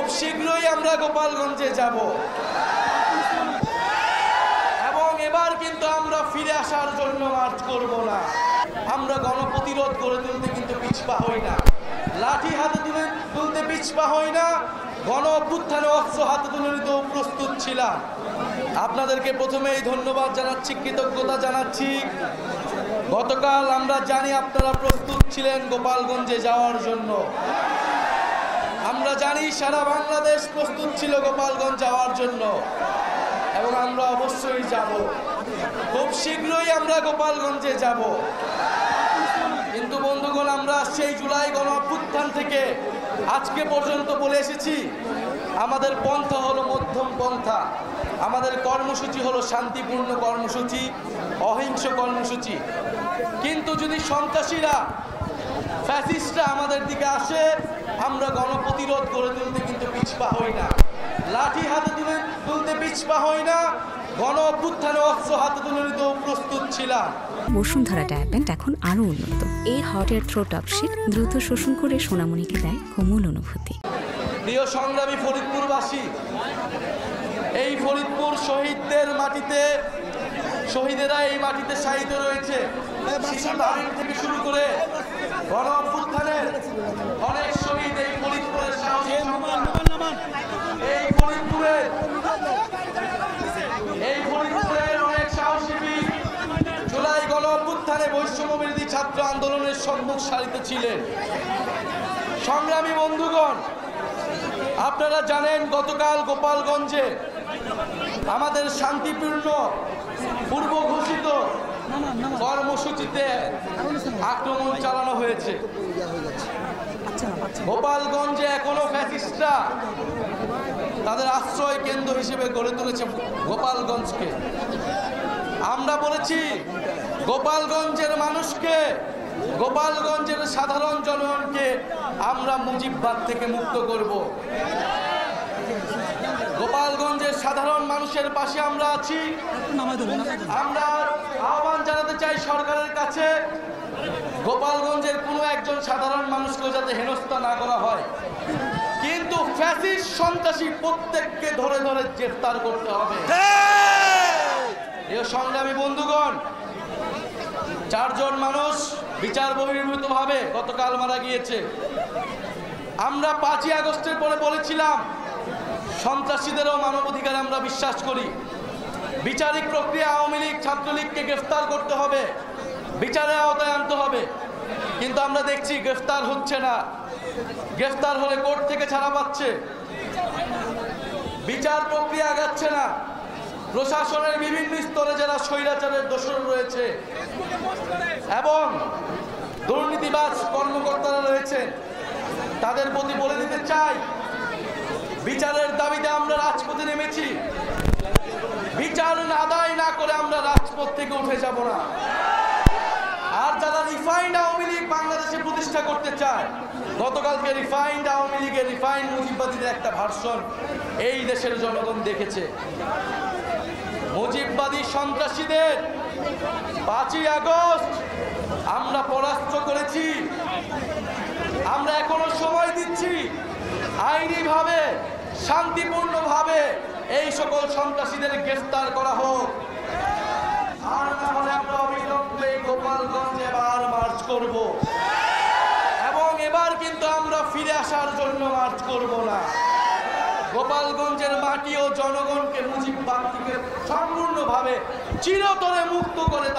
খুব শীঘ্রই আমরা গোপালগঞ্জে যাব এবং এবার কিন্তু আমরা ফিরে আসার জন্য মার্চ করব না। আমরা গণপ্রতিরোধ গড়ে তুলতে কিন্তু পিছপা হই না, লাঠি হাতে তুলতে পিছপা হই না, গণ অভ্যুত্থানে অস্ত্র হাতে তুলে নিতেও প্রস্তুত ছিলাম। আপনাদেরকে প্রথমেই ধন্যবাদ জানাচ্ছি, কৃতজ্ঞতা জানাচ্ছি। গতকাল আমরা জানি আপনারা প্রস্তুত ছিলেন গোপালগঞ্জে যাওয়ার জন্য। আমরা জানি সারা বাংলাদেশ প্রস্তুত ছিল গোপালগঞ্জ যাওয়ার জন্য এবং আমরা অবশ্যই যাব। খুব শীঘ্রই আমরা গোপালগঞ্জে যাব। কিন্তু বন্ধুগণ, আমরা সেই জুলাই গণ অভ্যুত্থান থেকে আজকে পর্যন্ত বলে এসেছি, আমাদের পন্থা হলো মধ্যম পন্থা, আমাদের কর্মসূচি হলো শান্তিপূর্ণ কর্মসূচি, অহিংস কর্মসূচি। কিন্তু যদি সন্ত্রাসীরা, ফ্যাসিস্টরা আমাদের দিকে আসে, আমরা গণপ্রতিরোধ গড়ে তুলতে কিন্তু পিছপা হই না, লাঠি হাতে তুলতে পিছপা হই না, গণ অভ্যুত্থানে অস্ত্র হাতে তুলে নিতেও প্রস্তুত ছিলাম। বসুন্ধরা ডায়াপেন্ট এখন আরো উন্নত। এই হট এয়ার থ্রো টপশিট দ্রুত শোষণ করে সোনামণিকে দেয় কোমল অনুভূতি। প্রিয় সংগ্রামী ফরিদপুরবাসী, এই ফরিদপুর শহীদদের মাটিতে, শহীদেরা এই মাটিতে শায়িত রয়েছে। থেকে শুরু করে গণ অভ্যুত্থানের অনেক শহীদ এই ফরিদপুরের সাহসী এই ফরিদপুরের অনেক সাহসী বীর জুলাই গণ অভ্যুত্থানে বৈষম্য বিরোধী ছাত্র আন্দোলনের সম্মুখ সারিতে ছিলেন। সংগ্রামী বন্ধুগণ, আপনারা জানেন গতকাল গোপালগঞ্জে আমাদের শান্তিপূর্ণ পূর্ব ঘোষিত কর্মসূচিতে আক্রমণ চালানো হয়েছে। গোপালগঞ্জে এখনো ফ্যাসিস্টরা তাদের আশ্রয় কেন্দ্র হিসেবে গড়ে তুলেছে গোপালগঞ্জকে। আমরা বলেছি গোপালগঞ্জের মানুষকে, গোপালগঞ্জের সাধারণ জনগণকে আমরা মুজিববাদ থেকে মুক্ত করব। গোপালগঞ্জের সাধারণ মানুষের পাশে আমরা আছি। আমরা আহ্বান জানাতে চাই সরকারের কাছে, গোপালগঞ্জের কোনো একজন সাধারণ মানুষকে যাতে হেনস্থা না করা হয়, কিন্তু ফ্যাসিস্ট সন্ত্রাসী প্রত্যেককে ধরে ধরে গ্রেফতার করতে হবে। এই সংগ্রামী বন্ধুগণ, 4 জন মানুষ বিচার বহির্ভূতভাবে গতকাল মারা গিয়েছে। আমরা 5ই আগস্টের পরে বলেছিলাম সন্ত্রাসীদেরও মানবাধিকারে আমরা বিশ্বাস করি। বিচারিক প্রক্রিয়া আওয়ামী লীগ, ছাত্রলীগকে গ্রেফতার করতে হবে, বিচারের আওতায় আনতে হবে। কিন্তু আমরা দেখছি গ্রেফতার হচ্ছে না, গ্রেফতার হলে কোর্ট থেকে ছাড়া পাচ্ছে, বিচার প্রক্রিয়া আগাচ্ছে না। প্রশাসনের বিভিন্ন স্তরে যারা স্বৈরাচারের দোষর রয়েছে এবং দুর্নীতিবাজ কর্মকর্তারা রয়েছেন, তাদের প্রতি বলে দিতে চাই, বিচারের দাবিতে আমরা রাজপথে নেমেছি। বিচার আদায় না করে আমরা রাজপথ থেকে উঠে যাব না। আর যারা রিফাইন্ড আওয়ামী লীগ বাংলাদেশে প্রতিষ্ঠা করতে চায়, গতকালকে রিফাইন্ড আওয়ামী লীগের, রিফাইন্ড মুজিববাদীদের একটা ভার্সন এই দেশের জনগণ দেখেছে। মুজিববাদী সন্ত্রাসীদের 5ই আগস্ট আমরা পরাস্ত করেছি। আমরা এখনো সময় দিচ্ছি, আইনিভাবে, শান্তিপূর্ণভাবে এই সকল সন্ত্রাসীদের গ্রেফতার করা হোক। আর না হলে আমরা অবিলম্বে গোপালগঞ্জে এবার মার্চ করব এবং এবার কিন্তু আমরা ফিরে আসার জন্য মার্চ করব না। গোপালগঞ্জের মাটি ও জনগণকে মুজিববাদ থেকে সম্পূর্ণভাবে চিরতরে মুক্ত করে